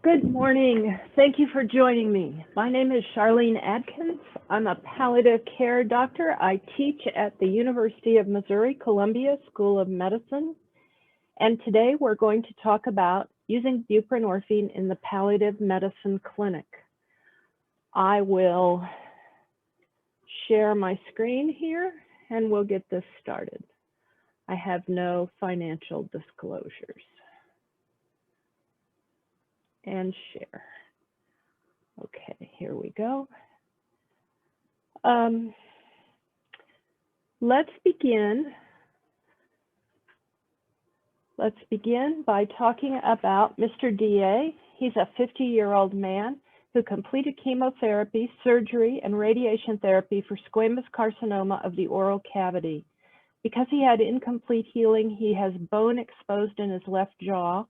Good morning. Thank you for joining me. My name is Charlene Adkins. I'm a palliative care doctor. I teach at the University of Missouri-Columbia School of Medicine. And today we're going to talk about using buprenorphine in the palliative medicine clinic. I will share my screen here and we'll get this started. I have no financial disclosures. And share. Okay, here we go. Let's begin by talking about Mr. DA. He's a 50-year-old man who completed chemotherapy, surgery, and radiation therapy for squamous carcinoma of the oral cavity. Because he had incomplete healing, he has bone exposed in his left jaw,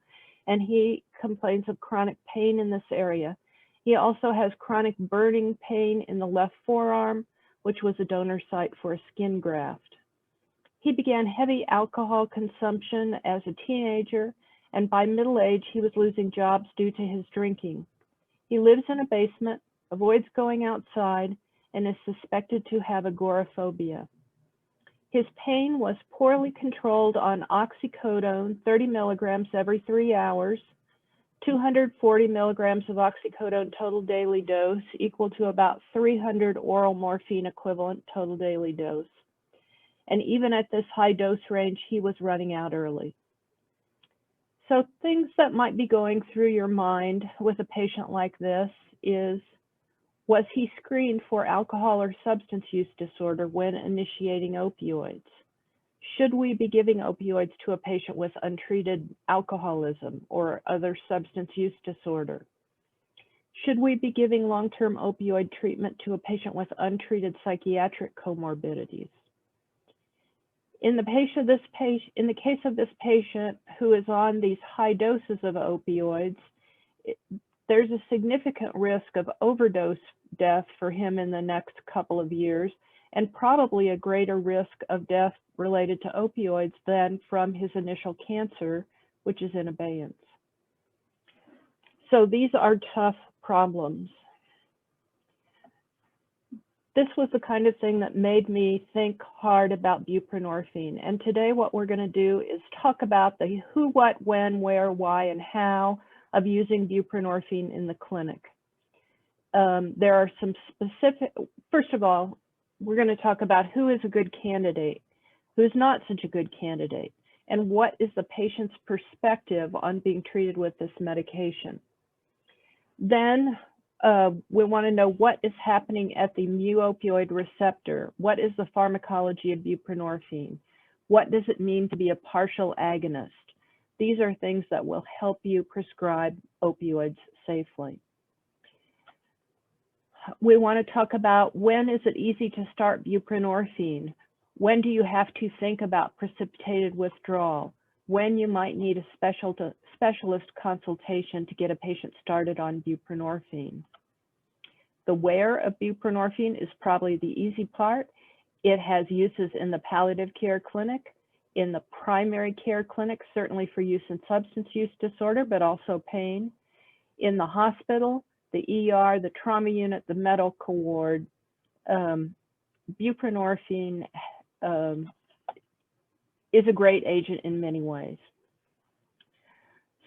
and he complains of chronic pain in this area. He also has chronic burning pain in the left forearm, which was a donor site for a skin graft. He began heavy alcohol consumption as a teenager, and by middle age, he was losing jobs due to his drinking. He lives in a basement, avoids going outside, and is suspected to have agoraphobia. His pain was poorly controlled on oxycodone, 30 milligrams every 3 hours, 240 milligrams of oxycodone total daily dose, equal to about 300 oral morphine equivalent total daily dose. And even at this high dose range, he was running out early. So things that might be going through your mind with a patient like this is, was he screened for alcohol or substance use disorder when initiating opioids? Should we be giving opioids to a patient with untreated alcoholism or other substance use disorder? Should we be giving long-term opioid treatment to a patient with untreated psychiatric comorbidities? In the case of this patient who is on these high doses of opioids, there's a significant risk of overdose death for him in the next couple of years, and probably a greater risk of death related to opioids than from his initial cancer, which is in abeyance. So these are tough problems. This was the kind of thing that made me think hard about buprenorphine. And today what we're going to do is talk about the who, what, when, where, why, and how of using buprenorphine in the clinic. There are some specific, first of all, we're going to talk about who is a good candidate, who is not such a good candidate, and what is the patient's perspective on being treated with this medication. Then we want to know what is happening at the mu-opioid receptor. What is the pharmacology of buprenorphine? What does it mean to be a partial agonist? These are things that will help you prescribe opioids safely. We want to talk about when is it easy to start buprenorphine? When do you have to think about precipitated withdrawal? When you might need a specialist consultation to get a patient started on buprenorphine. The where of buprenorphine is probably the easy part. It has uses in the palliative care clinic, in the primary care clinic, certainly for use in substance use disorder, but also pain. In the hospital, the ER, the trauma unit, the medical ward, buprenorphine is a great agent in many ways.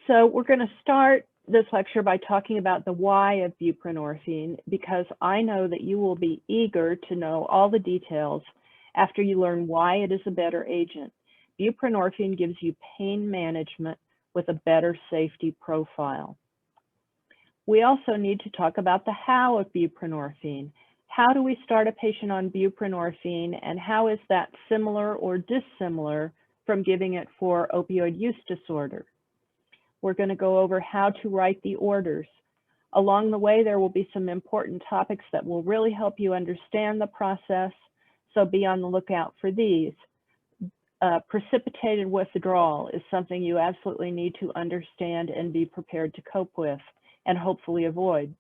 So we're going to start this lecture by talking about the why of buprenorphine, because I know that you will be eager to know all the details after you learn why it is a better agent. Buprenorphine gives you pain management with a better safety profile. We also need to talk about the how of buprenorphine. How do we start a patient on buprenorphine, and how is that similar or dissimilar from giving it for opioid use disorder? We're going to go over how to write the orders. Along the way, there will be some important topics that will really help you understand the process, so be on the lookout for these. Precipitated withdrawal is something you absolutely need to understand and be prepared to cope with and hopefully avoid.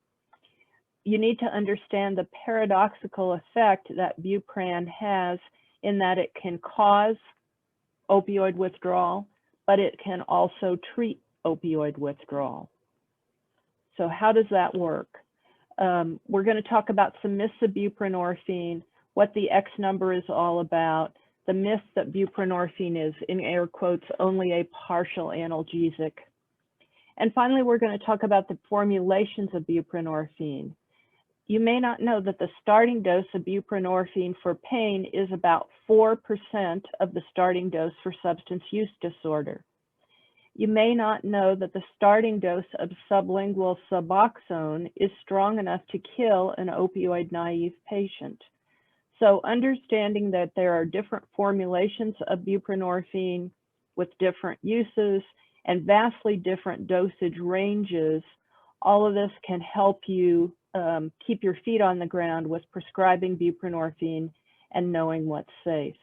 You need to understand the paradoxical effect that Bupran has in that it can cause opioid withdrawal, but it can also treat opioid withdrawal. So how does that work? We're going to talk about some myths of buprenorphine, what the X number is all about, the myth that buprenorphine is, in air quotes, only a partial analgesic. And finally, we're going to talk about the formulations of buprenorphine. You may not know that the starting dose of buprenorphine for pain is about 4% of the starting dose for substance use disorder. You may not know that the starting dose of sublingual Suboxone is strong enough to kill an opioid-naive patient. So understanding that there are different formulations of buprenorphine with different uses and vastly different dosage ranges, all of this can help you keep your feet on the ground with prescribing buprenorphine and knowing what's safe.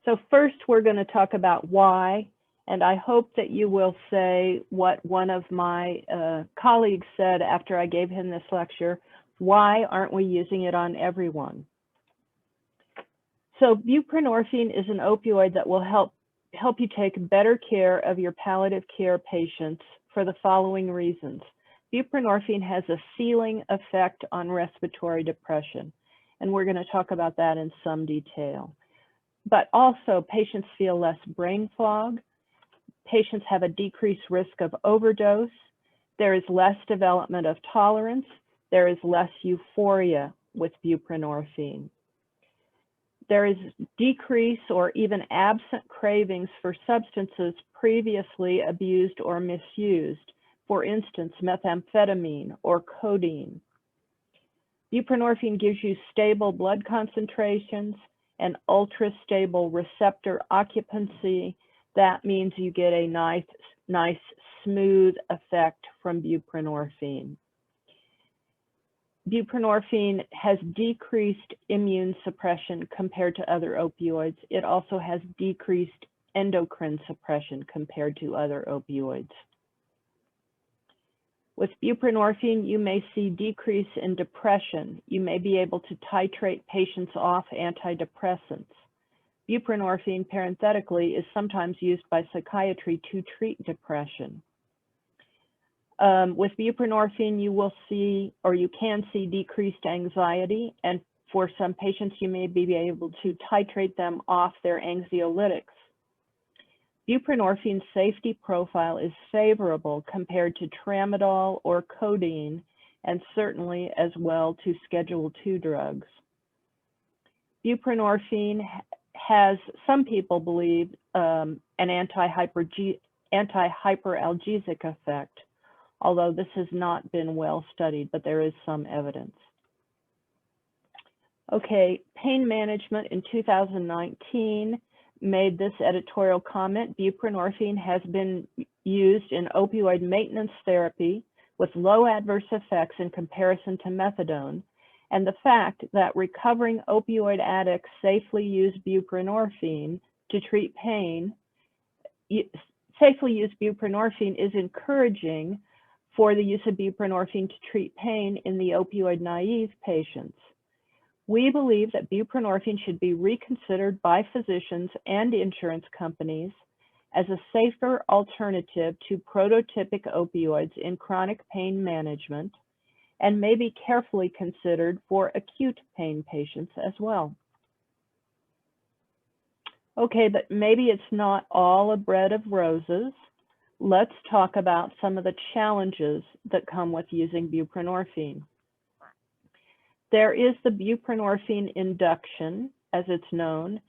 So first, we're going to talk about why, and I hope that you will say what one of my colleagues said after I gave him this lecture: why aren't we using it on everyone? So buprenorphine is an opioid that will help you take better care of your palliative care patients for the following reasons. Buprenorphine has a ceiling effect on respiratory depression, and we're going to talk about that in some detail. But also, patients feel less brain fog. Patients have a decreased risk of overdose. There is less development of tolerance. There is less euphoria with buprenorphine. There is decrease or even absent cravings for substances previously abused or misused, for instance, methamphetamine or codeine. Buprenorphine gives you stable blood concentrations and ultra-stable receptor occupancy. That means you get a nice smooth effect from buprenorphine. Buprenorphine has decreased immune suppression compared to other opioids. It also has decreased endocrine suppression compared to other opioids. With buprenorphine, you may see decrease in depression. You may be able to titrate patients off antidepressants. Buprenorphine, parenthetically, is sometimes used by psychiatry to treat depression. With buprenorphine, you will see, or you can see, decreased anxiety, and for some patients, you may be able to titrate them off their anxiolytics. Buprenorphine's safety profile is favorable compared to tramadol or codeine, and certainly as well to Schedule II drugs. Buprenorphine has, some people believe, an anti-hyperalgesic effect, although this has not been well studied, but there is some evidence. Okay, Pain Management in 2019 made this editorial comment: buprenorphine has been used in opioid maintenance therapy with low adverse effects in comparison to methadone, and the fact that recovering opioid addicts safely use buprenorphine to treat pain, safely use buprenorphine is encouraging for the use of buprenorphine to treat pain in the opioid-naive patients. We believe that buprenorphine should be reconsidered by physicians and insurance companies as a safer alternative to prototypic opioids in chronic pain management, and may be carefully considered for acute pain patients as well. Okay, but maybe it's not all a bed of roses. Let's talk about some of the challenges that come with using buprenorphine. There is the buprenorphine induction, as it's known,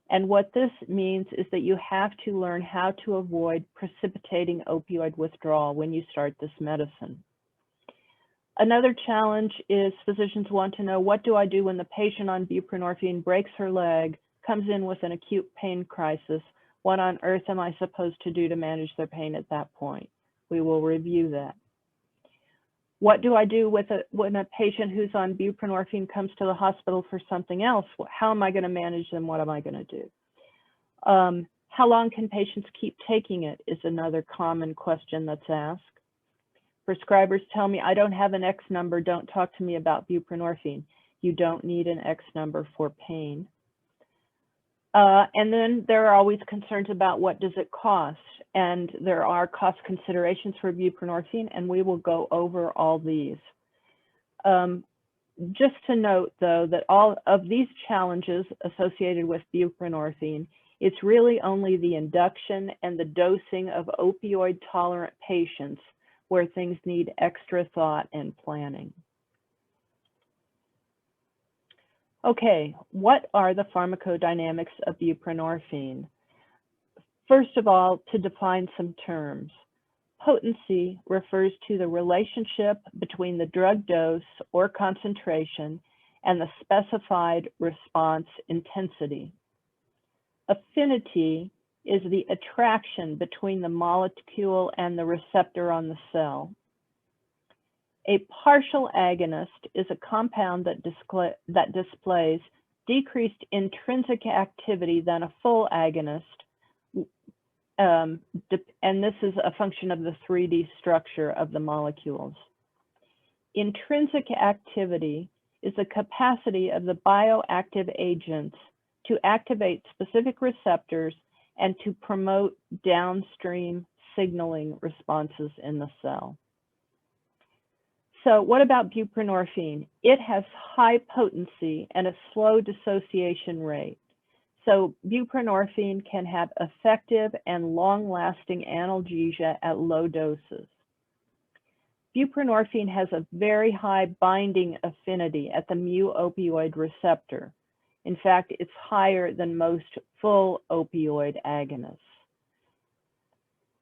and what this means is that you have to learn how to avoid precipitating opioid withdrawal when you start this medicine. Another challenge is physicians want to know, what do I do when the patient on buprenorphine breaks her leg, comes in with an acute pain crisis? What on earth am I supposed to do to manage their pain at that point? We will review that. What do I do when a patient who's on buprenorphine comes to the hospital for something else? How am I going to manage them? What am I going to do? How long can patients keep taking it is another common question that's asked. Prescribers tell me, I don't have an X number, don't talk to me about buprenorphine. You don't need an X number for pain. And then there are always concerns about what does it cost, and there are cost considerations for buprenorphine, and we will go over all these. Just to note, though, that all of these challenges associated with buprenorphine, it's really only the induction and the dosing of opioid-tolerant patients where things need extra thought and planning. Okay, what are the pharmacodynamics of buprenorphine? First of all, to define some terms. Potency refers to the relationship between the drug dose or concentration and the specified response intensity. Affinity is the attraction between the molecule and the receptor on the cell. A partial agonist is a compound that displays decreased intrinsic activity than a full agonist, and this is a function of the 3D structure of the molecules. Intrinsic activity is the capacity of the bioactive agents to activate specific receptors and to promote downstream signaling responses in the cell. So what about buprenorphine? It has high potency and a slow dissociation rate. So buprenorphine can have effective and long-lasting analgesia at low doses. Buprenorphine has a very high binding affinity at the mu-opioid receptor. In fact, it's higher than most full opioid agonists.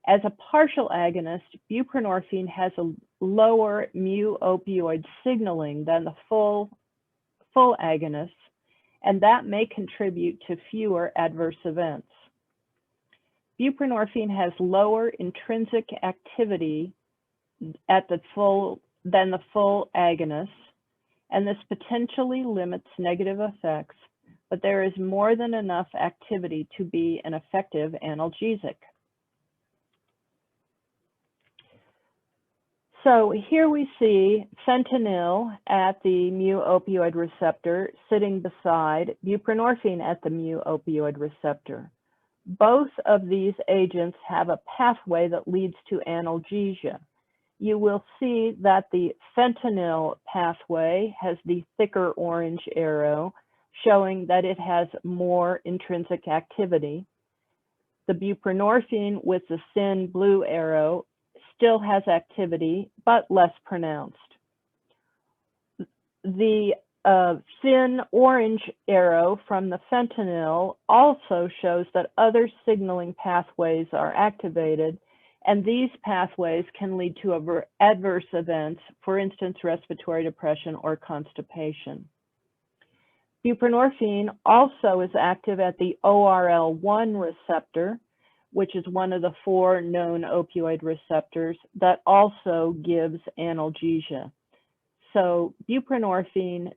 As a partial agonist, buprenorphine has a lower mu-opioid signaling than the full agonists, and that may contribute to fewer adverse events. Buprenorphine has lower intrinsic activity than the full agonists, and this potentially limits negative effects, but there is more than enough activity to be an effective analgesic. So here we see fentanyl at the mu-opioid receptor sitting beside buprenorphine at the mu-opioid receptor. Both of these agents have a pathway that leads to analgesia. You will see that the fentanyl pathway has the thicker orange arrow, showing that it has more intrinsic activity. The buprenorphine with the thin blue arrow still has activity, but less pronounced. The thin orange arrow from the fentanyl also shows that other signaling pathways are activated, and these pathways can lead to adverse events, for instance, respiratory depression or constipation. Buprenorphine also is active at the ORL1 receptor, which is one of the 4 known opioid receptors that also gives analgesia. So buprenorphine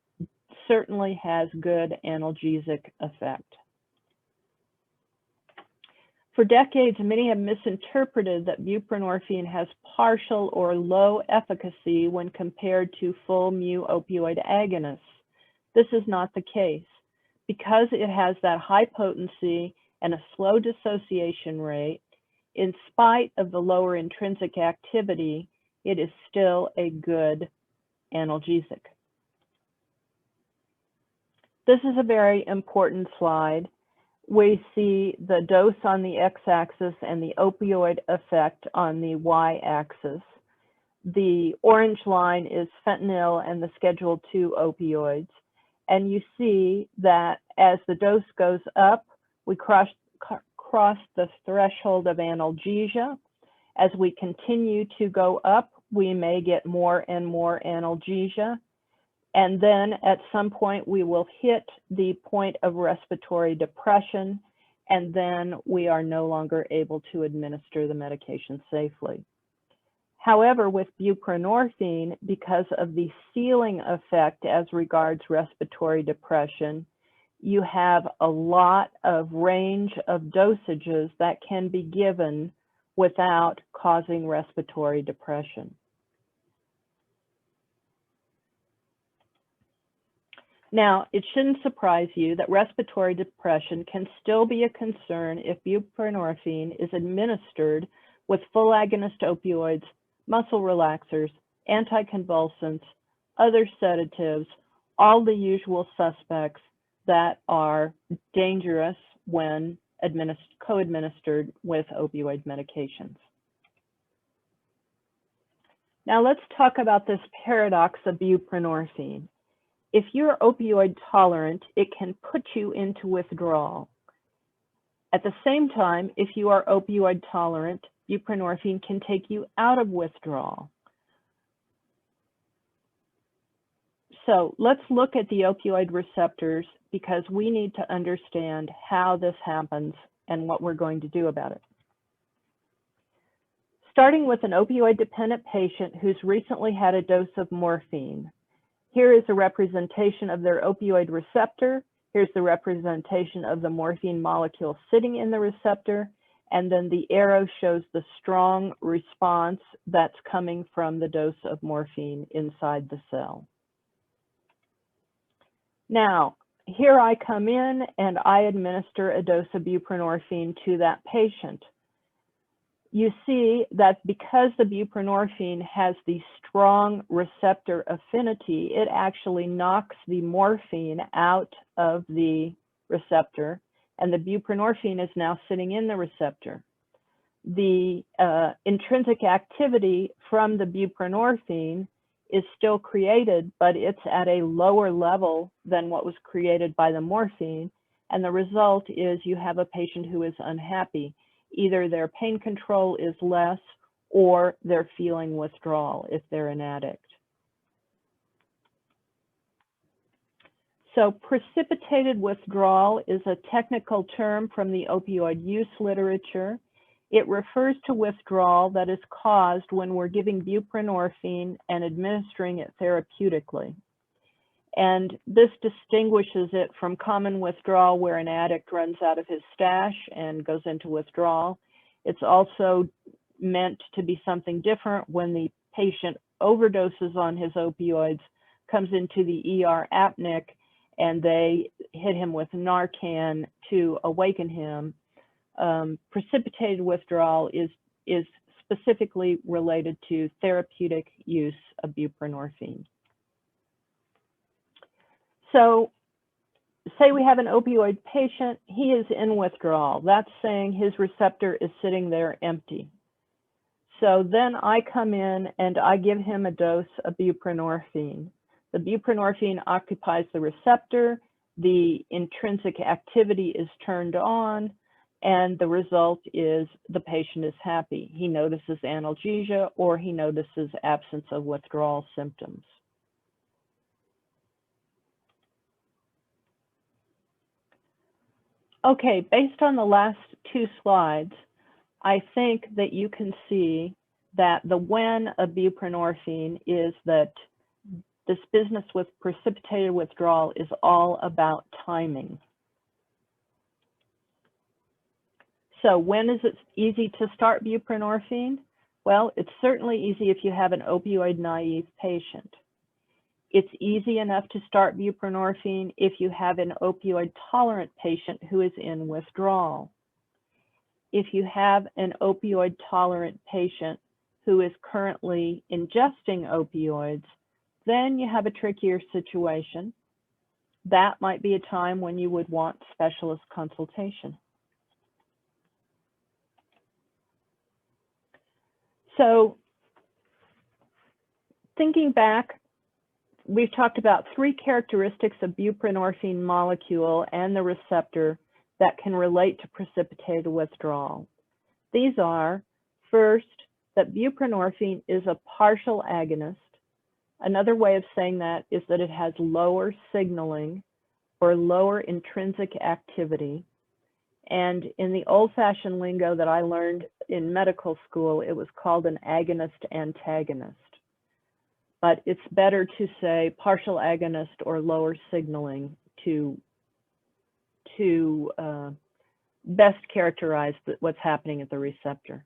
certainly has good analgesic effect. For decades, many have misinterpreted that buprenorphine has partial or low efficacy when compared to full mu-opioid agonists. This is not the case. Because it has that high potency and a slow dissociation rate, in spite of the lower intrinsic activity, it is still a good analgesic. This is a very important slide. We see the dose on the x-axis and the opioid effect on the y-axis. The orange line is fentanyl and the Schedule II opioids. And you see that as the dose goes up, we cross the threshold of analgesia. As we continue to go up, we may get more and more analgesia. And then at some point, we will hit the point of respiratory depression, and then we are no longer able to administer the medication safely. However, with buprenorphine, because of the ceiling effect as regards respiratory depression, you have a lot of range of dosages that can be given without causing respiratory depression. Now, it shouldn't surprise you that respiratory depression can still be a concern if buprenorphine is administered with full agonist opioids, muscle relaxers, anticonvulsants, other sedatives, all the usual suspects that are dangerous when co-administered with opioid medications. Now let's talk about this paradox of buprenorphine. If you're opioid tolerant, it can put you into withdrawal. At the same time, if you are opioid tolerant, buprenorphine can take you out of withdrawal. So let's look at the opioid receptors because we need to understand how this happens and what we're going to do about it. Starting with an opioid-dependent patient who's recently had a dose of morphine. Here is a representation of their opioid receptor. Here's the representation of the morphine molecule sitting in the receptor. And then the arrow shows the strong response that's coming from the dose of morphine inside the cell. Now, here I come in and I administer a dose of buprenorphine to that patient. You see that because the buprenorphine has the strong receptor affinity, it actually knocks the morphine out of the receptor, and the buprenorphine is now sitting in the receptor. The intrinsic activity from the buprenorphine is still created, but it's at a lower level than what was created by the morphine, and the result is you have a patient who is unhappy. Either their pain control is less or they're feeling withdrawal if they're an addict. So precipitated withdrawal is a technical term from the opioid use literature. It refers to withdrawal that is caused when we're giving buprenorphine and administering it therapeutically. And this distinguishes it from common withdrawal where an addict runs out of his stash and goes into withdrawal. It's also meant to be something different when the patient overdoses on his opioids, comes into the ER apneic, and they hit him with Narcan to awaken him. Precipitated withdrawal is specifically related to therapeutic use of buprenorphine. So say we have an opioid patient, he is in withdrawal. That's saying his receptor is sitting there empty. So then I come in and I give him a dose of buprenorphine. The buprenorphine occupies the receptor, the intrinsic activity is turned on, and the result is the patient is happy. He notices analgesia or he notices absence of withdrawal symptoms. Okay, based on the last two slides, I think that you can see that the when of buprenorphine is that this business with precipitated withdrawal is all about timing. So when is it easy to start buprenorphine? Well, it's certainly easy if you have an opioid naive patient. It's easy enough to start buprenorphine if you have an opioid tolerant patient who is in withdrawal. If you have an opioid tolerant patient who is currently ingesting opioids, then you have a trickier situation. That might be a time when you would want specialist consultation. So thinking back, we've talked about three characteristics of buprenorphine molecule and the receptor that can relate to precipitated withdrawal. These are, first, that buprenorphine is a partial agonist. Another way of saying that is that it has lower signaling or lower intrinsic activity. And in the old-fashioned lingo that I learned in medical school, it was called an agonist-antagonist. But it's better to say partial agonist or lower signaling to best characterize what's happening at the receptor.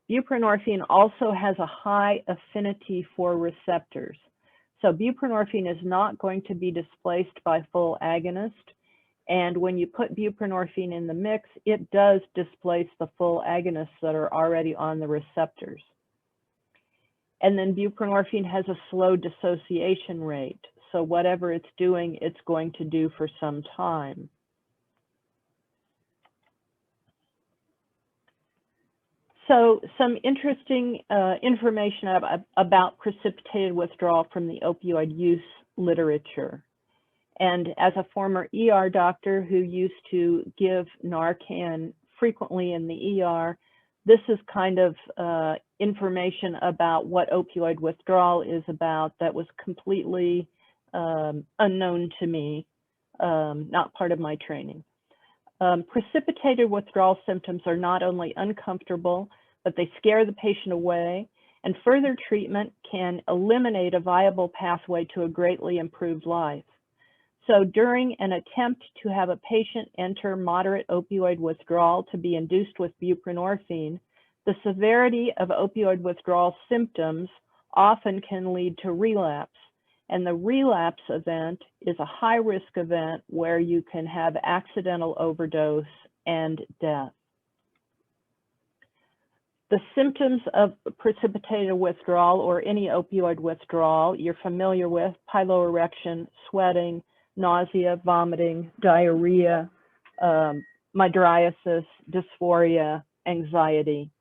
Buprenorphine also has a high affinity for receptors. So buprenorphine is not going to be displaced by full agonist. And when you put buprenorphine in the mix, it does displace the full agonists that are already on the receptors. And then buprenorphine has a slow dissociation rate. So whatever it's doing, it's going to do for some time. So some interesting information about precipitated withdrawal from the opioid use literature. And as a former ER doctor who used to give Narcan frequently in the ER, this is kind of information about what opioid withdrawal is about that was completely unknown to me, not part of my training. Precipitated withdrawal symptoms are not only uncomfortable, but they scare the patient away, and further treatment can eliminate a viable pathway to a greatly improved life. So during an attempt to have a patient enter moderate opioid withdrawal to be induced with buprenorphine, the severity of opioid withdrawal symptoms often can lead to relapse. And the relapse event is a high-risk event where you can have accidental overdose and death. The symptoms of precipitated withdrawal or any opioid withdrawal you're familiar with: piloerection, sweating, nausea, vomiting, diarrhea, mydriasis, dysphoria, anxiety.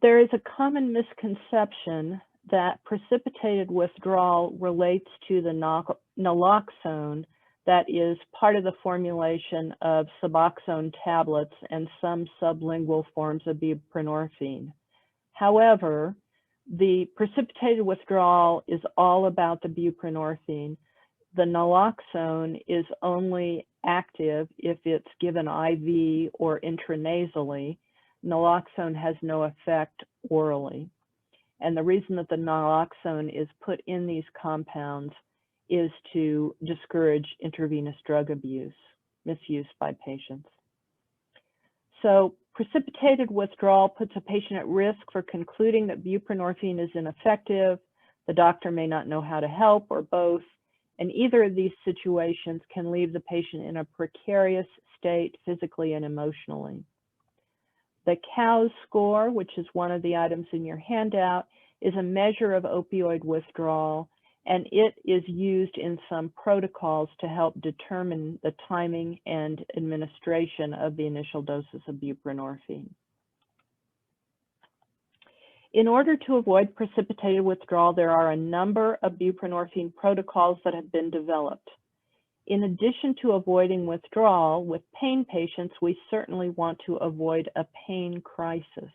There is a common misconception that precipitated withdrawal relates to the naloxone that is part of the formulation of Suboxone tablets and some sublingual forms of buprenorphine. However, the precipitated withdrawal is all about the buprenorphine. The naloxone is only active if it's given IV or intranasally. Naloxone has no effect orally. And the reason that the naloxone is put in these compounds is to discourage intravenous drug abuse, misuse by patients. So precipitated withdrawal puts a patient at risk for concluding that buprenorphine is ineffective. The doctor may not know how to help, or both, and either of these situations can leave the patient in a precarious state physically and emotionally. The COWS score, which is one of the items in your handout, is a measure of opioid withdrawal, and it is used in some protocols to help determine the timing and administration of the initial doses of buprenorphine. In order to avoid precipitated withdrawal, there are a number of buprenorphine protocols that have been developed. In addition to avoiding withdrawal, with pain patients, we certainly want to avoid a pain crisis.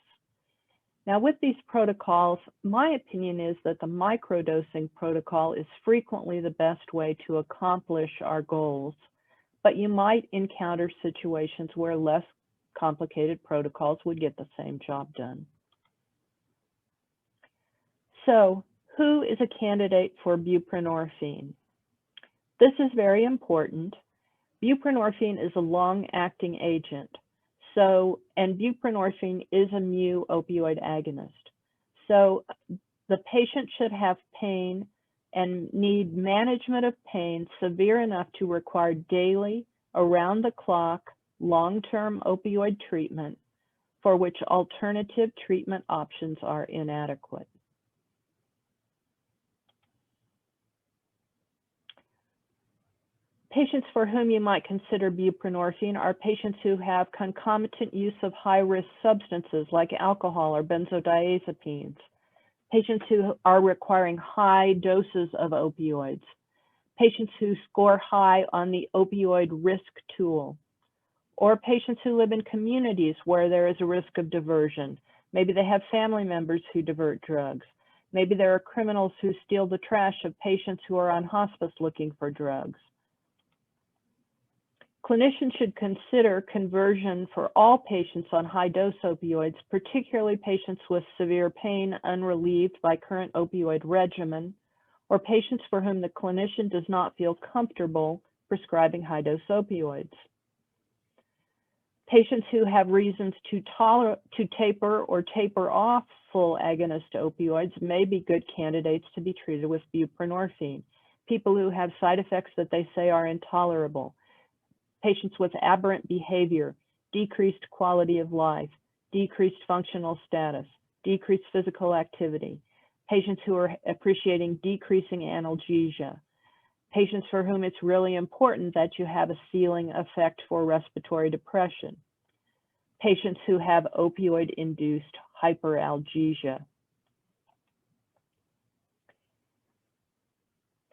Now, with these protocols, my opinion is that the microdosing protocol is frequently the best way to accomplish our goals, but you might encounter situations where less complicated protocols would get the same job done. So, who is a candidate for buprenorphine? This is very important. Buprenorphine is a long-acting agent. And buprenorphine is a mu opioid agonist. So the patient should have pain and need management of pain severe enough to require daily, around-the-clock, long-term opioid treatment for which alternative treatment options are inadequate. Patients for whom you might consider buprenorphine are patients who have concomitant use of high-risk substances like alcohol or benzodiazepines, patients who are requiring high doses of opioids, patients who score high on the opioid risk tool, or patients who live in communities where there is a risk of diversion. Maybe they have family members who divert drugs. Maybe there are criminals who steal the trash of patients who are on hospice looking for drugs. Clinicians should consider conversion for all patients on high-dose opioids, particularly patients with severe pain unrelieved by current opioid regimen, or patients for whom the clinician does not feel comfortable prescribing high-dose opioids. Patients who have reasons to taper or taper off full agonist opioids may be good candidates to be treated with buprenorphine. People who have side effects that they say are intolerable, patients with aberrant behavior, decreased quality of life, decreased functional status, decreased physical activity, patients who are appreciating decreasing analgesia, patients for whom it's really important that you have a ceiling effect for respiratory depression, patients who have opioid-induced hyperalgesia.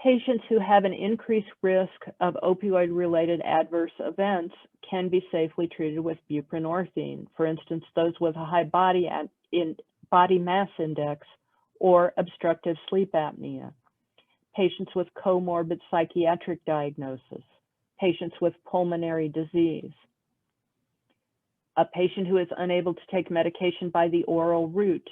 Patients who have an increased risk of opioid-related adverse events can be safely treated with buprenorphine. For instance, those with a high body mass index or obstructive sleep apnea, patients with comorbid psychiatric diagnosis, patients with pulmonary disease, a patient who is unable to take medication by the oral route.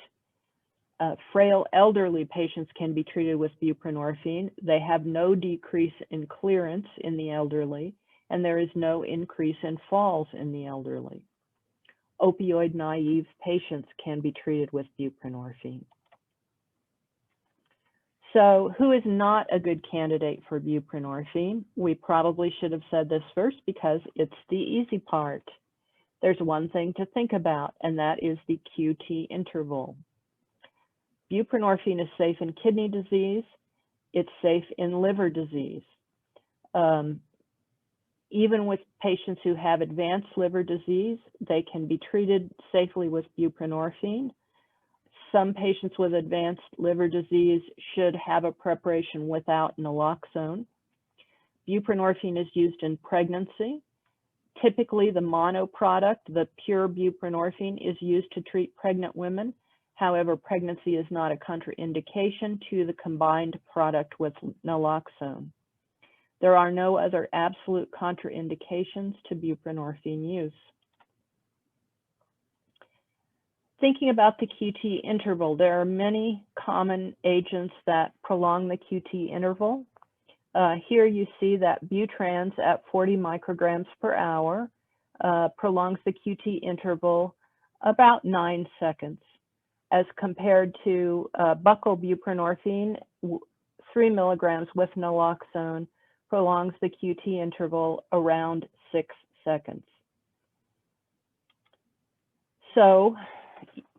Frail elderly patients can be treated with buprenorphine. They have no decrease in clearance in the elderly, and there is no increase in falls in the elderly. Opioid naive patients can be treated with buprenorphine. So who is not a good candidate for buprenorphine? We probably should have said this first because it's the easy part. There's one thing to think about, and that is the QT interval. Buprenorphine is safe in kidney disease. It's safe in liver disease. Even with patients who have advanced liver disease, they can be treated safely with buprenorphine. Some patients with advanced liver disease should have a preparation without naloxone. Buprenorphine is used in pregnancy. Typically, the mono product, the pure buprenorphine, is used to treat pregnant women. However, pregnancy is not a contraindication to the combined product with naloxone. There are no other absolute contraindications to buprenorphine use. Thinking about the QT interval, there are many common agents that prolong the QT interval. Here you see that Butrans at 40 micrograms per hour prolongs the QT interval about 9 seconds, as compared to buccal buprenorphine, 3 milligrams with naloxone, prolongs the QT interval around 6 seconds. So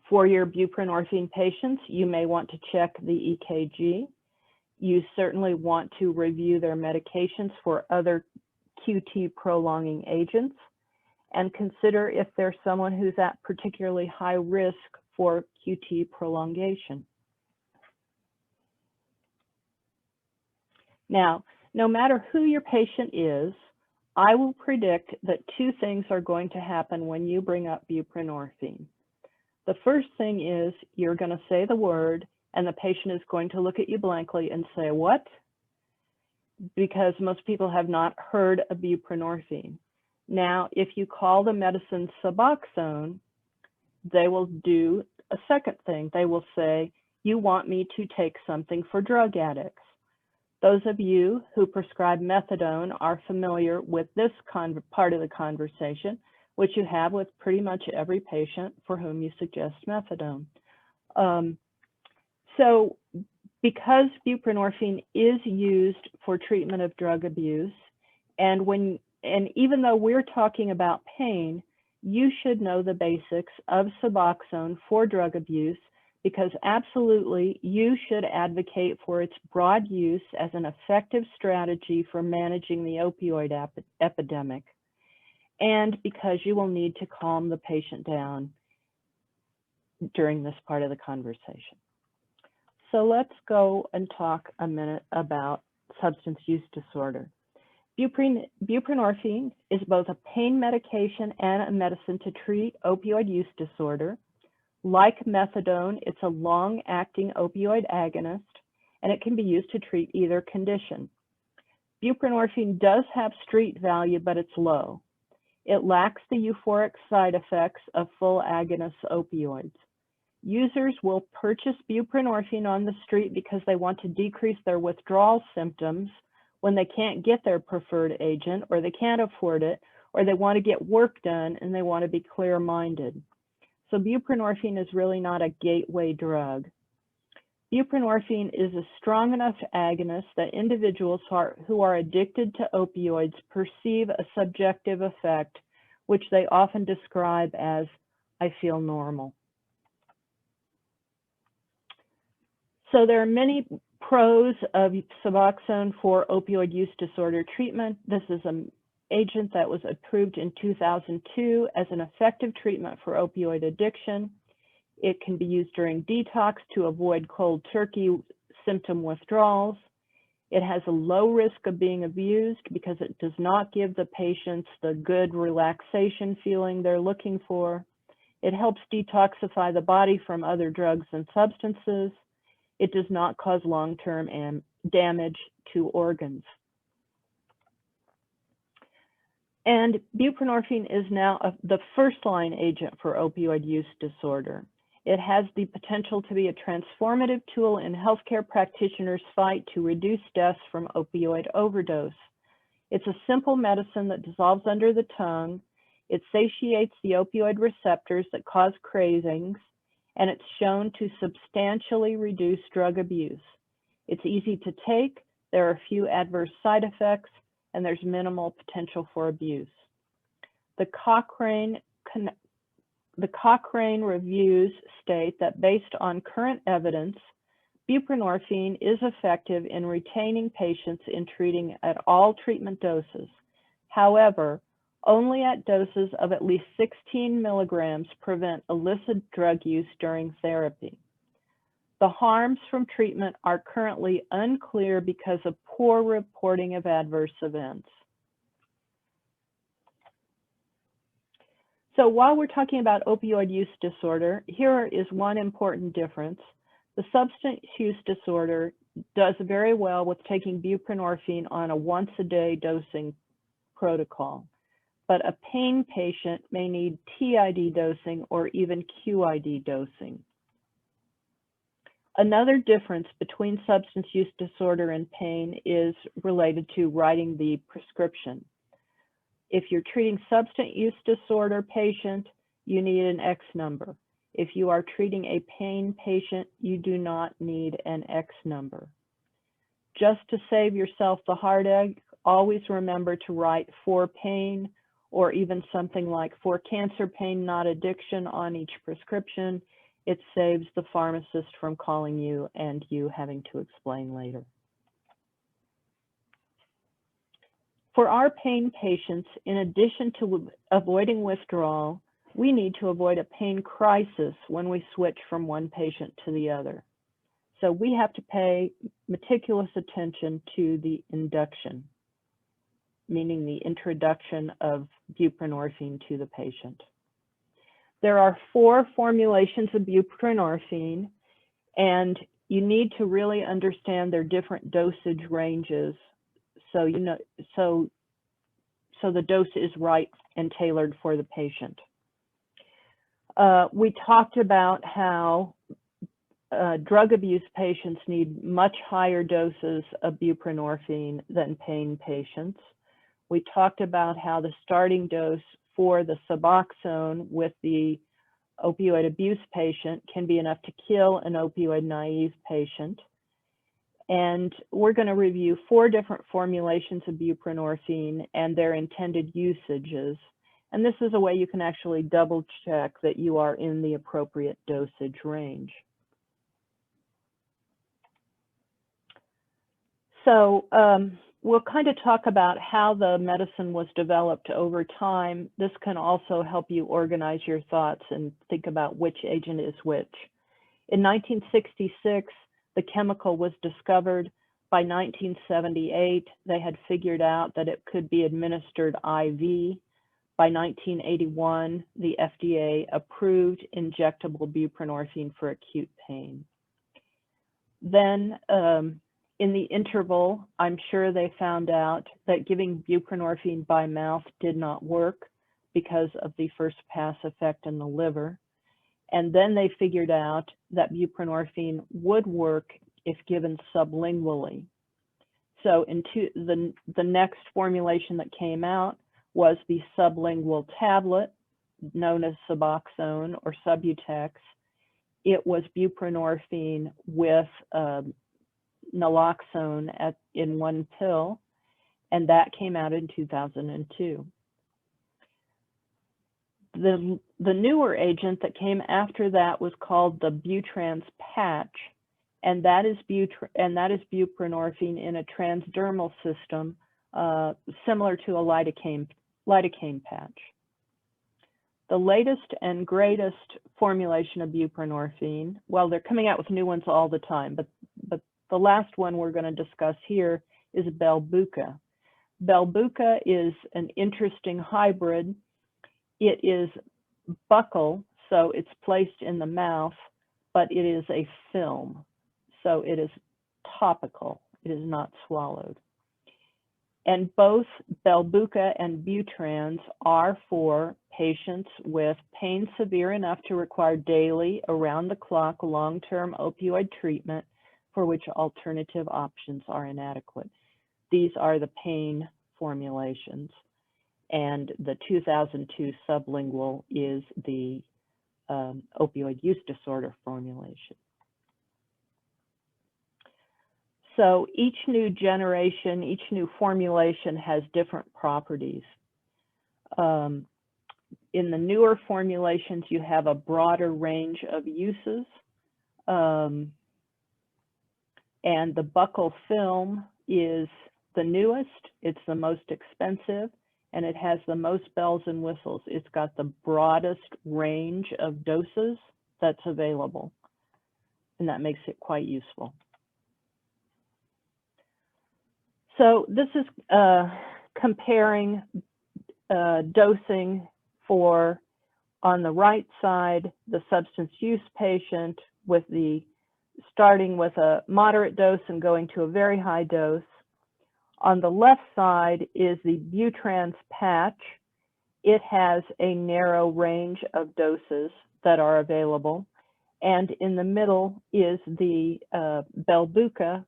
for your buprenorphine patients, you may want to check the EKG. You certainly want to review their medications for other QT prolonging agents, and consider if there's someone who's at particularly high risk for QT prolongation. Now, no matter who your patient is, I will predict that two things are going to happen when you bring up buprenorphine. The first thing is you're going to say the word, and the patient is going to look at you blankly and say, "What?" Because most people have not heard of buprenorphine. Now, if you call the medicine Suboxone, they will do a second thing. They will say, "You want me to take something for drug addicts." Those of you who prescribe methadone are familiar with this part of the conversation, which you have with pretty much every patient for whom you suggest methadone. So because buprenorphine is used for treatment of drug abuse, and even though we're talking about pain, you should know the basics of Suboxone for drug abuse, because absolutely you should advocate for its broad use as an effective strategy for managing the opioid epidemic, and because you will need to calm the patient down during this part of the conversation. So let's go and talk a minute about substance use disorder. Buprenorphine is both a pain medication and a medicine to treat opioid use disorder. Like methadone, it's a long-acting opioid agonist, and it can be used to treat either condition. Buprenorphine does have street value, but it's low. It lacks the euphoric side effects of full agonist opioids. Users will purchase buprenorphine on the street because they want to decrease their withdrawal symptoms when they can't get their preferred agent, or they can't afford it, or they want to get work done and they want to be clear-minded. So buprenorphine is really not a gateway drug. Buprenorphine is a strong enough agonist that individuals who are addicted to opioids perceive a subjective effect, which they often describe as, "I feel normal." So there are many pros of Suboxone for opioid use disorder treatment. This is an agent that was approved in 2002 as an effective treatment for opioid addiction. It can be used during detox to avoid cold turkey symptom withdrawals. It has a low risk of being abused because it does not give the patients the good relaxation feeling they're looking for. It helps detoxify the body from other drugs and substances. It does not cause long-term damage to organs. And buprenorphine is now the first-line agent for opioid use disorder. It has the potential to be a transformative tool in healthcare practitioners' fight to reduce deaths from opioid overdose. It's a simple medicine that dissolves under the tongue. It satiates the opioid receptors that cause cravings, and it's shown to substantially reduce drug abuse. It's easy to take, there are few adverse side effects, and there's minimal potential for abuse. The Cochrane reviews state that based on current evidence, buprenorphine is effective in retaining patients in treating at all treatment doses. However, only at doses of at least 16 milligrams prevent illicit drug use during therapy. The harms from treatment are currently unclear because of poor reporting of adverse events. So while we're talking about opioid use disorder, here is one important difference. The substance use disorder does very well with taking buprenorphine on a once-a-day dosing protocol, but a pain patient may need TID dosing or even QID dosing. Another difference between substance use disorder and pain is related to writing the prescription. If you're treating substance use disorder patient, you need an X number. If you are treating a pain patient, you do not need an X number. Just to save yourself the heartache, always remember to write for pain or even something like for cancer pain, not addiction on each prescription. It saves the pharmacist from calling you and you having to explain later. For our pain patients, in addition to avoiding withdrawal, we need to avoid a pain crisis when we switch from one patient to the other. So we have to pay meticulous attention to the induction, meaning the introduction of buprenorphine to the patient. There are 4 formulations of buprenorphine, and you need to really understand their different dosage ranges so so the dose is right and tailored for the patient. We talked about how drug abuse patients need much higher doses of buprenorphine than pain patients. We talked about how the starting dose for the Suboxone with the opioid abuse patient can be enough to kill an opioid naive patient. And we're going to review 4 different formulations of buprenorphine and their intended usages. And this is a way you can actually double check that you are in the appropriate dosage range. So we'll kind of talk about how the medicine was developed over time. This can also help you organize your thoughts and think about which agent is which. In 1966, the chemical was discovered. By 1978, they had figured out that it could be administered IV. By 1981, the FDA approved injectable buprenorphine for acute pain. Then, in the interval, I'm sure they found out that giving buprenorphine by mouth did not work because of the first pass effect in the liver. And then they figured out that buprenorphine would work if given sublingually. So the next formulation that came out was the sublingual tablet. known as Suboxone or Subutex. It was buprenorphine with naloxone in one pill, and that came out in 2002. The newer agent that came after that was called the Butrans patch, and that is buprenorphine in a transdermal system, similar to a lidocaine patch. The latest and greatest formulation of buprenorphine, well, they're coming out with new ones all the time, but the last one we're going to discuss here is Belbuca. Belbuca is an interesting hybrid. It is buccal, so it's placed in the mouth, but it is a film, so it is topical. It is not swallowed. And both Belbuca and Butrans are for patients with pain severe enough to require daily, around-the-clock, long-term opioid treatment for which alternative options are inadequate. These are the pain formulations, and the 2002 sublingual is the opioid use disorder formulation. So each new generation, each new formulation has different properties. In the newer formulations, you have a broader range of uses. And the buccal film is the newest, it's the most expensive, and it has the most bells and whistles. It's got the broadest range of doses that's available, and that makes it quite useful. So this is comparing dosing for, on the right side, the substance use patient with starting with a moderate dose and going to a very high dose. On the left side is the Butrans patch. It has a narrow range of doses that are available. And in the middle is the Belbuca,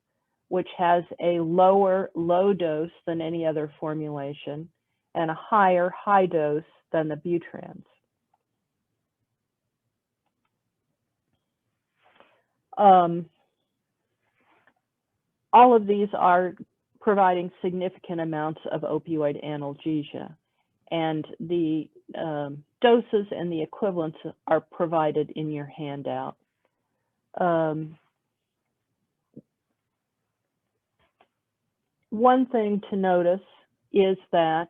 which has a lower low dose than any other formulation and a higher high dose than the Butrans. All of these are providing significant amounts of opioid analgesia, and the doses and the equivalents are provided in your handout. One thing to notice is that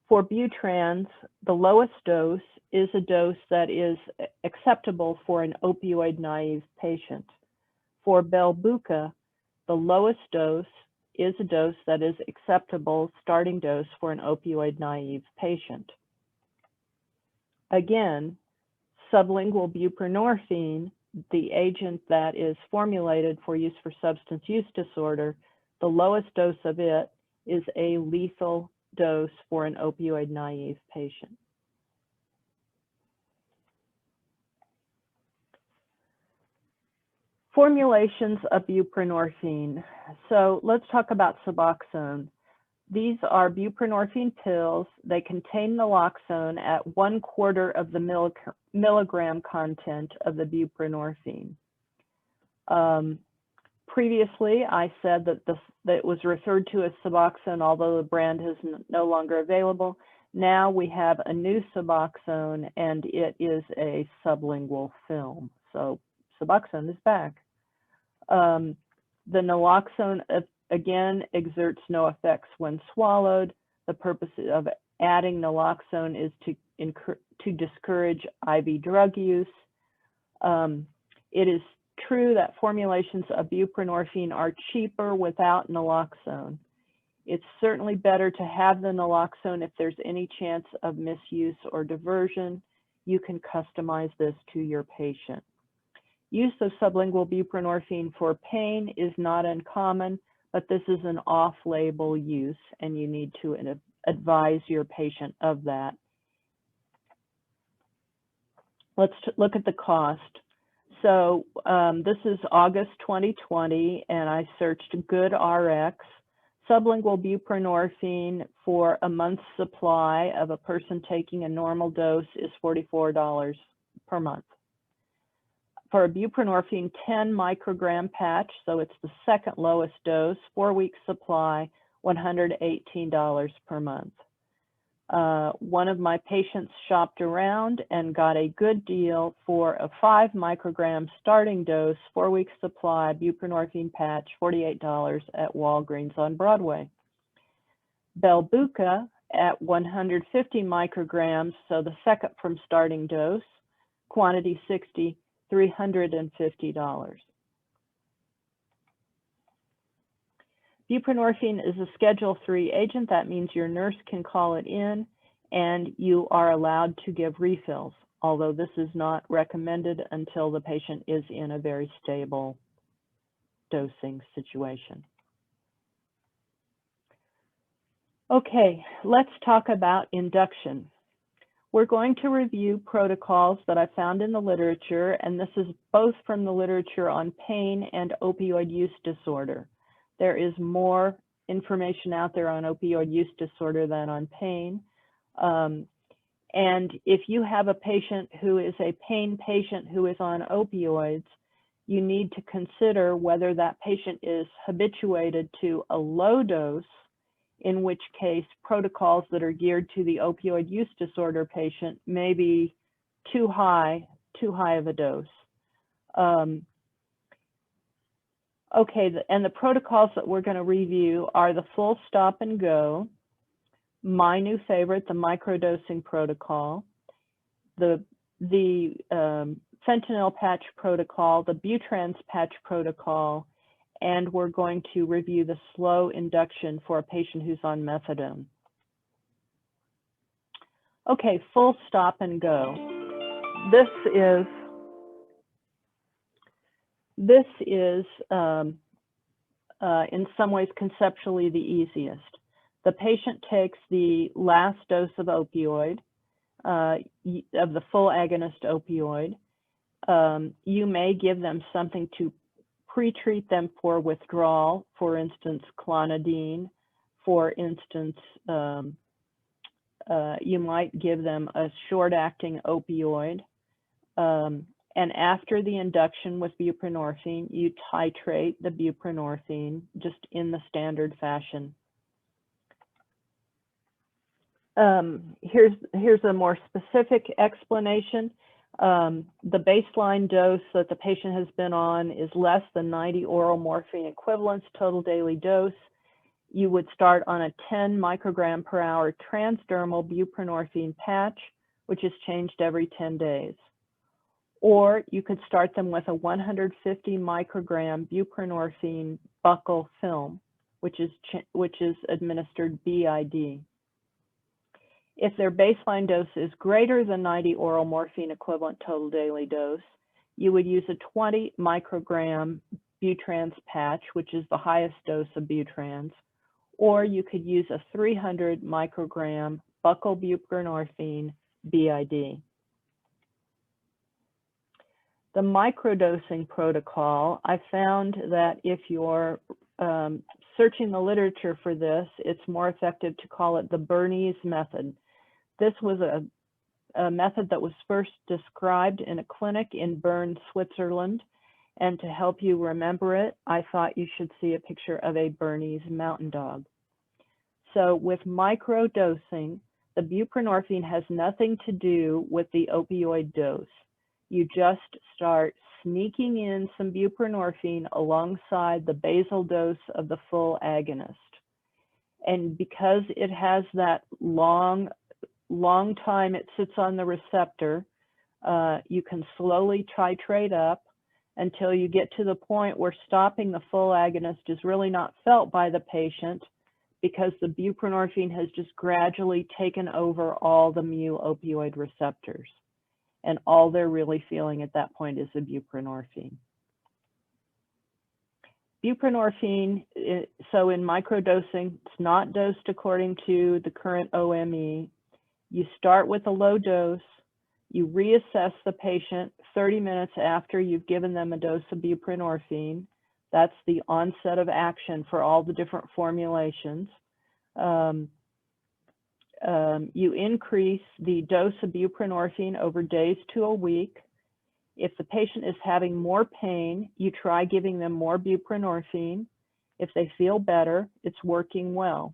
for Butrans, the lowest dose is a dose that is acceptable for an opioid naive patient. For Belbuca, the lowest dose is a dose that is acceptable starting dose for an opioid naive patient. Again, sublingual buprenorphine, the agent that is formulated for use for substance use disorder, the lowest dose of it is a lethal dose for an opioid naive patient. Formulations of buprenorphine. So let's talk about Suboxone. These are buprenorphine pills. They contain naloxone at 1/4 of the milligram content of the buprenorphine. Previously, I said that it was referred to as Suboxone, although the brand is no longer available. Now we have a new Suboxone, and it is a sublingual film. So Suboxone is back. The naloxone, again, exerts no effects when swallowed. The purpose of adding naloxone is to discourage IV drug use. It is true that formulations of buprenorphine are cheaper without naloxone. It's certainly better to have the naloxone if there's any chance of misuse or diversion. You can customize this to your patient. Use of sublingual buprenorphine for pain is not uncommon, but this is an off-label use, and you need to advise your patient of that. Let's look at the cost. So this is August 2020, and I searched GoodRx. sublingual buprenorphine for a month's supply of a person taking a normal dose is $44 per month. For a buprenorphine 10 microgram patch, so it's the second lowest dose, 4-week supply, $118 per month. One of my patients shopped around and got a good deal for a 5 microgram starting dose, 4-week supply, buprenorphine patch, $48 at Walgreens on Broadway. Belbuca at 150 micrograms, so the second from starting dose, quantity 60, $350. Buprenorphine is a Schedule III agent. That means your nurse can call it in and you are allowed to give refills, although this is not recommended until the patient is in a very stable dosing situation. Okay, let's talk about induction. We're going to review protocols that I found in the literature, and this is both from the literature on pain and opioid use disorder. There is more information out there on opioid use disorder than on pain. And if you have a patient who is a pain patient who is on opioids, you need to consider whether that patient is habituated to a low dose, in which case protocols that are geared to the opioid use disorder patient may be too high of a dose. Okay, and the protocols that we're going to review are the full stop and go, my new favorite, the microdosing protocol, the fentanyl patch protocol, the Butrans patch protocol, and we're going to review the slow induction for a patient who's on methadone. Okay, full stop and go. This is in some ways conceptually the easiest. The patient takes the last dose of opioid, of the full agonist opioid. You may give them something to pre-treat them for withdrawal, for instance, clonidine. For instance, you might give them a short-acting opioid. And after the induction with buprenorphine, you titrate the buprenorphine just in the standard fashion. Here's a more specific explanation. The baseline dose that the patient has been on is less than 90 oral morphine equivalents, total daily dose. You would start on a 10 microgram per hour transdermal buprenorphine patch, which is changed every 10 days. Or you could start them with a 150 microgram buprenorphine buccal film, which is administered BID. If their baseline dose is greater than 90 oral morphine equivalent total daily dose, you would use a 20 microgram Butrans patch, which is the highest dose of Butrans, or you could use a 300 microgram buccal buprenorphine BID. The microdosing protocol, I found that if you're searching the literature for this, it's more effective to call it the Bernese method. This was a method that was first described in a clinic in Bern, Switzerland. And to help you remember it, I thought you should see a picture of a Bernese mountain dog. So with microdosing, the buprenorphine has nothing to do with the opioid dose. You just start sneaking in some buprenorphine alongside the basal dose of the full agonist. And because it has that long time it sits on the receptor, you can slowly titrate up until you get to the point where stopping the full agonist is really not felt by the patient, because the buprenorphine has just gradually taken over all the mu opioid receptors. And all they're really feeling at that point is the buprenorphine. Buprenorphine, so in microdosing, it's not dosed according to the current OME. You start with a low dose, you reassess the patient 30 minutes after you've given them a dose of buprenorphine. That's the onset of action for all the different formulations. You increase the dose of buprenorphine over days to a week. If the patient is having more pain, you try giving them more buprenorphine. If they feel better, it's working well.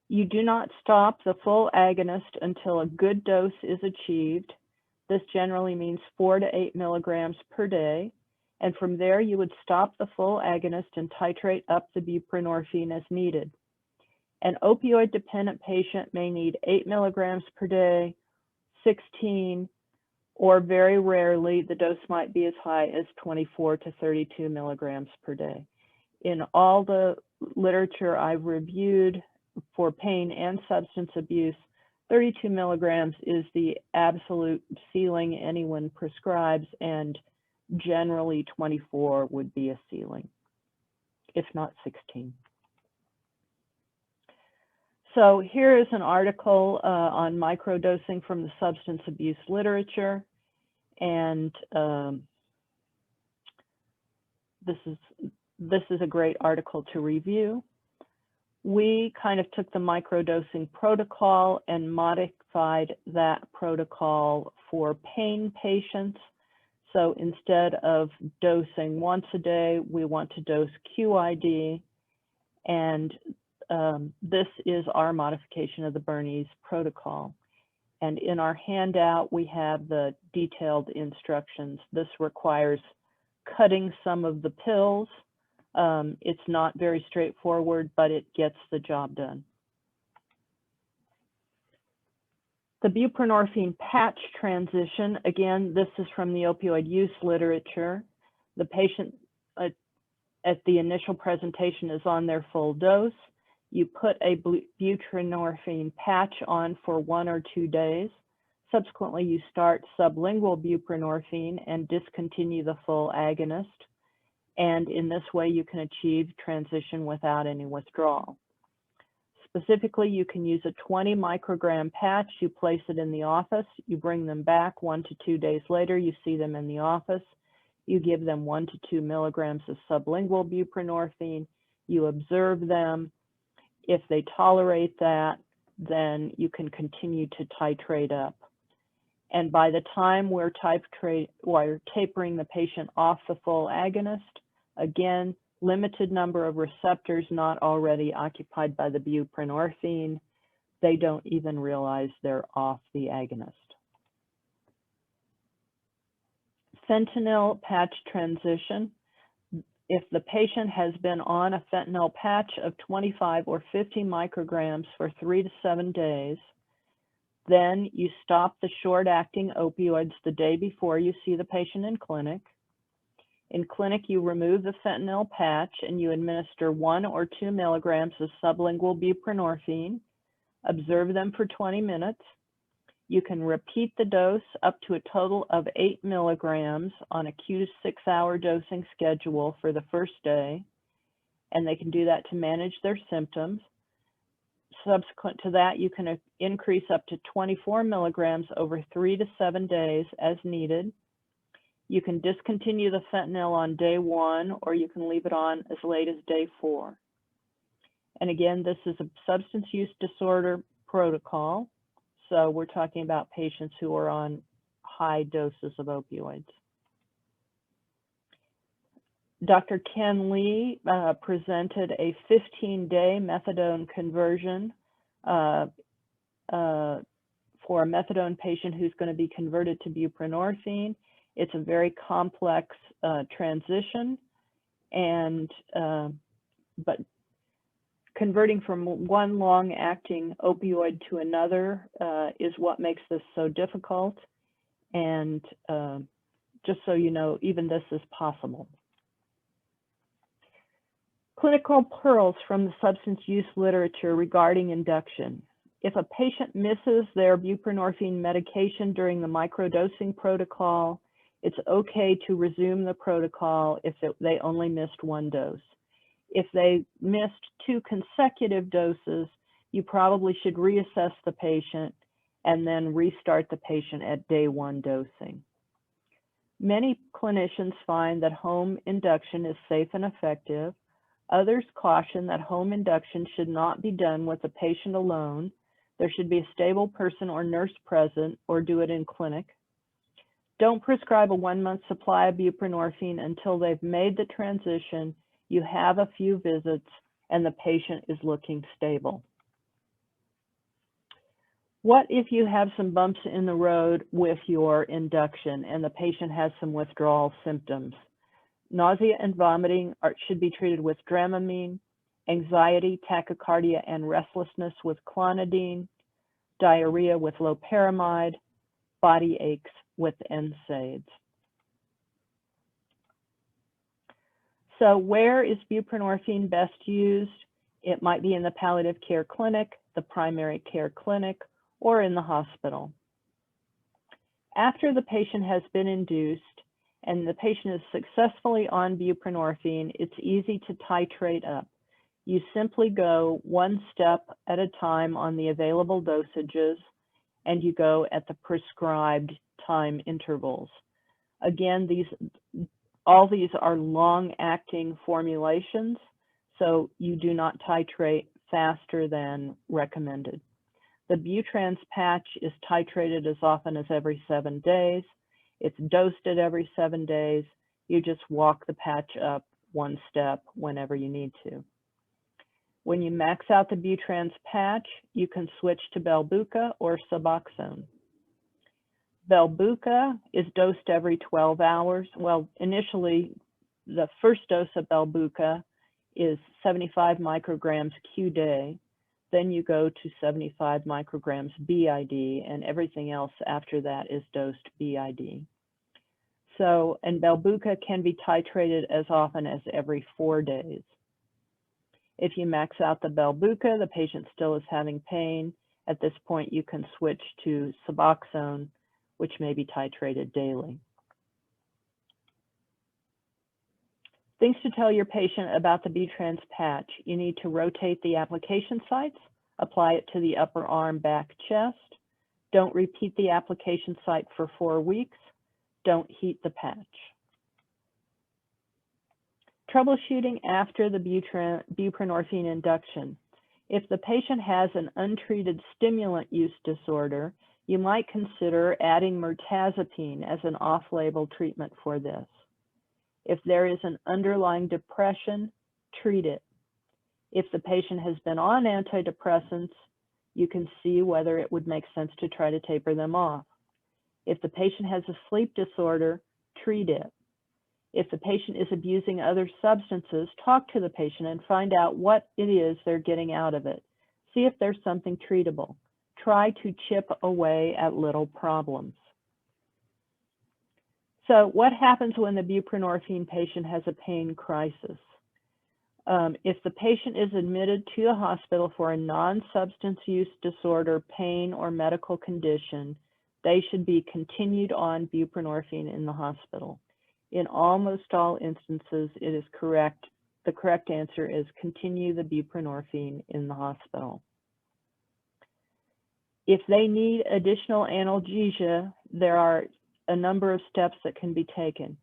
You do not stop the full agonist until a good dose is achieved. This generally means 4 to 8 milligrams per day. And from there, you would stop the full agonist and titrate up the buprenorphine as needed. An opioid-dependent patient may need 8 milligrams per day, 16, or very rarely, the dose might be as high as 24 to 32 milligrams per day. In all the literature I've reviewed for pain and substance abuse, 32 milligrams is the absolute ceiling anyone prescribes, and generally 24 would be a ceiling, if not 16. So here is an article on microdosing from the substance abuse literature, and this is a great article to review. We kind of took the microdosing protocol and modified that protocol for pain patients. So instead of dosing once a day, we want to dose QID, and this is our modification of the Bernese protocol. And in our handout, we have the detailed instructions. This requires cutting some of the pills. It's not very straightforward, but it gets the job done. The buprenorphine patch transition, again, this is from the opioid use literature. The patient at the initial presentation is on their full dose. You put a buprenorphine patch on for 1 or 2 days. Subsequently, you start sublingual buprenorphine and discontinue the full agonist. And in this way, you can achieve transition without any withdrawal. Specifically, you can use a 20 microgram patch. You place it in the office. You bring them back 1 to 2 days later. You see them in the office. You give them 1 to 2 milligrams of sublingual buprenorphine. You observe them. If they tolerate that, then you can continue to titrate up. And by the time we're tapering the patient off the full agonist, again, limited number of receptors not already occupied by the buprenorphine. They don't even realize they're off the agonist. Fentanyl patch transition. If the patient has been on a fentanyl patch of 25 or 50 micrograms for 3 to 7 days, then you stop the short-acting opioids the day before you see the patient in clinic. In clinic, you remove the fentanyl patch and you administer 1 or 2 milligrams of sublingual buprenorphine. Observe them for 20 minutes. You can repeat the dose up to a total of 8 milligrams on a Q to 6-hour dosing schedule for the first day, and they can do that to manage their symptoms. Subsequent to that, you can increase up to 24 milligrams over 3 to 7 days as needed. You can discontinue the fentanyl on day 1, or you can leave it on as late as day 4. And again, this is a substance use disorder protocol. So we're talking about patients who are on high doses of opioids. Dr. Ken Lee presented a 15-day methadone conversion for a methadone patient who's going to be converted to buprenorphine. It's a very complex transition, and but converting from one long-acting opioid to another is what makes this so difficult. And just so you know, even this is possible. Clinical pearls from the substance use literature regarding induction. If a patient misses their buprenorphine medication during the microdosing protocol, it's okay to resume the protocol if they only missed 1 dose. If they missed 2 consecutive doses, you probably should reassess the patient and then restart the patient at day 1 dosing. Many clinicians find that home induction is safe and effective. Others caution that home induction should not be done with the patient alone. There should be a stable person or nurse present, or do it in clinic. Don't prescribe a 1-month supply of buprenorphine until they've made the transition, you have a few visits, and the patient is looking stable. What if you have some bumps in the road with your induction and the patient has some withdrawal symptoms? Nausea and vomiting should be treated with Dramamine, anxiety, tachycardia, and restlessness with Clonidine, diarrhea with loperamide, body aches with NSAIDs. So where is buprenorphine best used? It might be in the palliative care clinic, the primary care clinic, or in the hospital. After the patient has been induced and the patient is successfully on buprenorphine, it's easy to titrate up. You simply go one step at a time on the available dosages, and you go at the prescribed time intervals. Again, all these are long-acting formulations, so you do not titrate faster than recommended. The Butrans patch is titrated as often as every 7 days. It's dosed at every 7 days. You just walk the patch up one step whenever you need to. When you max out the Butrans patch, you can switch to Belbuca or Suboxone. Belbuca is dosed every 12 hours. Well, initially, the first dose of Belbuca is 75 micrograms Q-day. Then you go to 75 micrograms BID, and everything else after that is dosed BID. So, and Belbuca can be titrated as often as every 4 days. If you max out the Belbuca, the patient still is having pain. At this point, you can switch to Suboxone, which may be titrated daily. Things to tell your patient about the Butrans patch. You need to rotate the application sites, apply it to the upper arm, back, chest. Don't repeat the application site for 4 weeks. Don't heat the patch. Troubleshooting after the buprenorphine induction. If the patient has an untreated stimulant use disorder, you might consider adding mirtazapine as an off-label treatment for this. If there is an underlying depression, treat it. If the patient has been on antidepressants, you can see whether it would make sense to try to taper them off. If the patient has a sleep disorder, treat it. If the patient is abusing other substances, talk to the patient and find out what it is they're getting out of it. See if there's something treatable. Try to chip away at little problems. So what happens when the buprenorphine patient has a pain crisis? If the patient is admitted to the hospital for a non-substance use disorder, pain, or medical condition, they should be continued on buprenorphine in the hospital. In almost all instances, it is correct. The correct answer is continue the buprenorphine in the hospital. If they need additional analgesia, there are a number of steps that can be taken.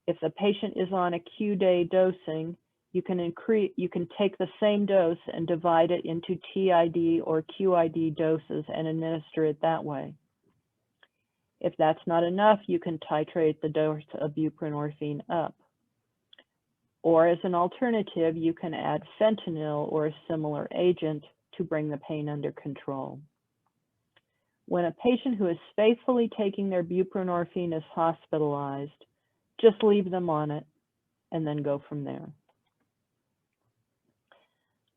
If the patient is on a Q-day dosing, you can take the same dose and divide it into TID or QID doses and administer it that way. If that's not enough, you can titrate the dose of buprenorphine up. Or as an alternative, you can add fentanyl or a similar agent to bring the pain under control. When a patient who is faithfully taking their buprenorphine is hospitalized, just leave them on it and then go from there.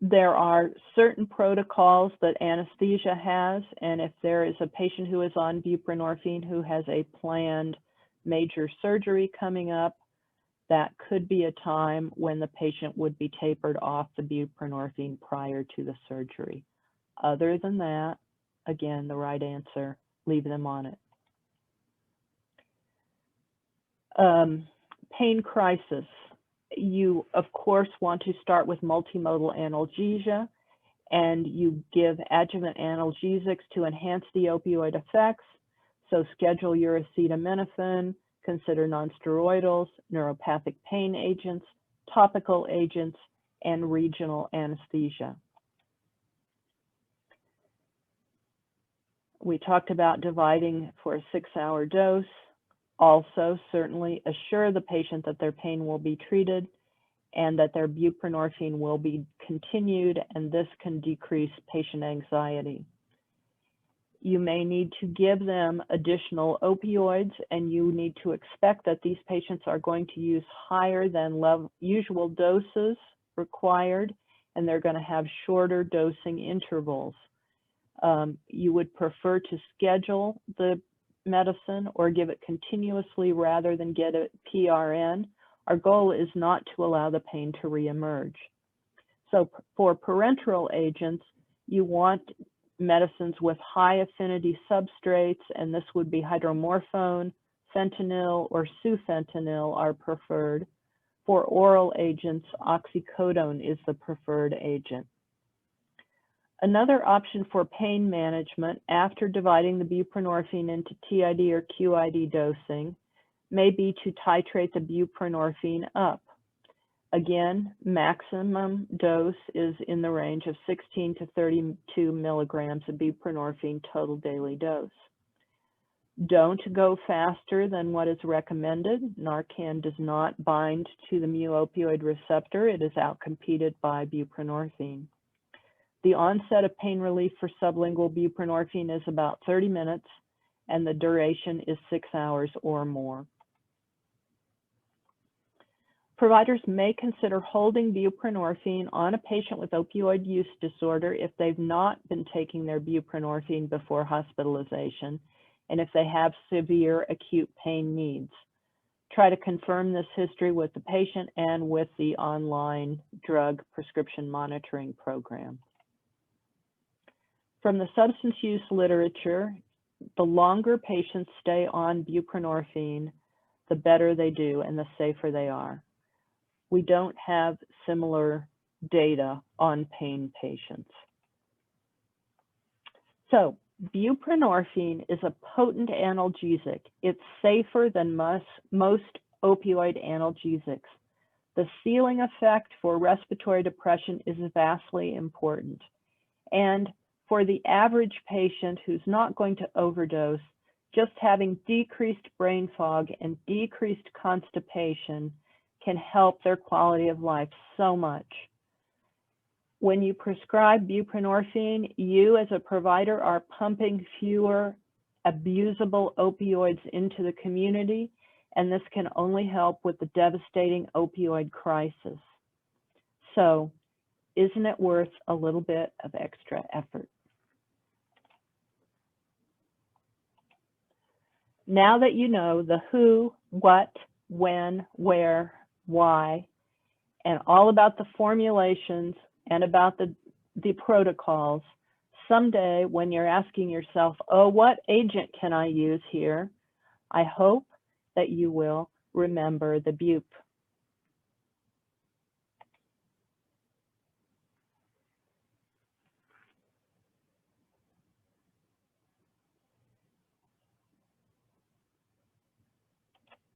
There are certain protocols that anesthesia has, and if there is a patient who is on buprenorphine who has a planned major surgery coming up, that could be a time when the patient would be tapered off the buprenorphine prior to the surgery. Other than that, again, the right answer, leave them on it. Pain crisis. You, of course, want to start with multimodal analgesia, and you give adjuvant analgesics to enhance the opioid effects. So schedule your acetaminophen, Consider nonsteroidals, neuropathic pain agents, topical agents, and regional anesthesia. We talked about dividing for a 6-hour dose. Also, certainly assure the patient that their pain will be treated and that their buprenorphine will be continued, and this can decrease patient anxiety. You may need to give them additional opioids, and you need to expect that these patients are going to use higher than usual doses required, and they're going to have shorter dosing intervals. You would prefer to schedule the medicine or give it continuously rather than get a PRN. Our goal is not to allow the pain to reemerge. So for parenteral agents, you want medicines with high affinity substrates, and this would be hydromorphone, fentanyl, or sufentanil are preferred. For oral agents, oxycodone is the preferred agent. Another option for pain management after dividing the buprenorphine into TID or QID dosing may be to titrate the buprenorphine up. Again, maximum dose is in the range of 16 to 32 milligrams of buprenorphine total daily dose. Don't go faster than what is recommended. Narcan does not bind to the mu-opioid receptor. It is outcompeted by buprenorphine. The onset of pain relief for sublingual buprenorphine is about 30 minutes, and the duration is 6 hours or more. Providers may consider holding buprenorphine on a patient with opioid use disorder if they've not been taking their buprenorphine before hospitalization and if they have severe acute pain needs. Try to confirm this history with the patient and with the online drug prescription monitoring program. From the substance use literature, the longer patients stay on buprenorphine, the better they do and the safer they are. We don't have similar data on pain patients. So buprenorphine is a potent analgesic. It's safer than most opioid analgesics. The ceiling effect for respiratory depression is vastly important. And for the average patient who's not going to overdose, just having decreased brain fog and decreased constipation can help their quality of life so much. When you prescribe buprenorphine, you as a provider are pumping fewer abusable opioids into the community, and this can only help with the devastating opioid crisis. So, isn't it worth a little bit of extra effort? Now that you know the who, what, when, where, why, and all about the formulations and about the protocols, someday when you're asking yourself, oh, what agent can I use here? I hope that you will remember the BUP.